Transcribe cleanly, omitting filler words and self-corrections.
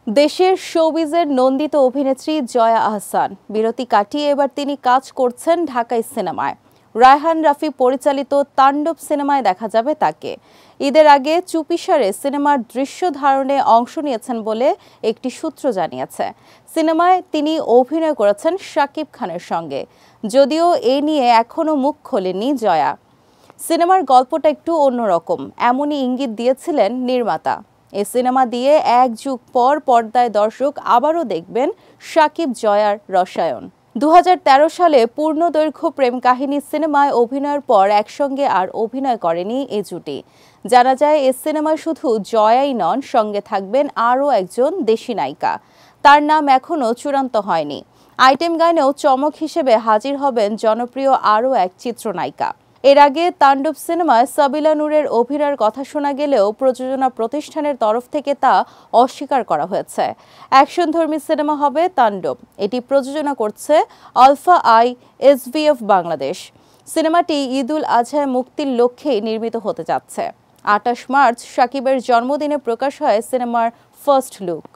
দেশের শোবিজের নন্দিত অভিনেত্রী জয়া আহসান বিরতি কাটিয়ে এবার তিনি কাজ করছেন ঢাকাই সিনেমায়। রায়হান রাফি পরিচালিত তাণ্ডব সিনেমায় দেখা যাবে তাকে। ঈদের আগে চুপিসারে সিনেমার দৃশ্য ধারণে অংশ নিয়েছেন বলে একটি সূত্র জানিয়েছে। সিনেমায় তিনি অভিনয় করেছেন শাকিব খানের সঙ্গে, যদিও এ নিয়ে এখনও মুখ খোলেননি জয়া। সিনেমার গল্পটা একটু অন্যরকম, এমনই ইঙ্গিত দিয়েছিলেন নির্মাতা। এই সিনেমা দিয়ে এক যুগ পর পর্দায় দর্শক আবারও দেখবেন শাকিব জয়ার রসায়ন। 2013 সালে পূর্ণদৈর্ঘ্য প্রেম কাহিনী সিনেমায় অভিনয়ের পর একসঙ্গে আর অভিনয় করেনি এই জুটি। জানা যায় এই সিনেমায় শুধু জয়াই নন, সঙ্গে থাকবেন আরও একজন দেশি নায়িকা। তার নাম এখনও চূড়ান্ত হয়নি। আইটেম গানেও চমক হিসেবে হাজির হবেন জনপ্রিয় আরও এক চিত্রনায়িকা। এর আগে তাণ্ডব সিনেমায় সাবিলা নূরের অভিনয়ের কথা শোনা গেলেও প্রযোজনা প্রতিষ্ঠানের তরফ থেকে তা অস্বীকার করা হয়েছে। অ্যাকশনধর্মী সিনেমা হবে তাণ্ডব। এটি প্রযোজনা করছে আলফা আই এসভিএফ বাংলাদেশ। সিনেমাটি ঈদুল আজহায় মুক্তির লক্ষ্যেই নির্মিত হতে যাচ্ছে। 28 মার্চ শাকিবের জন্মদিনে প্রকাশ হয় সিনেমার ফার্স্ট লুক।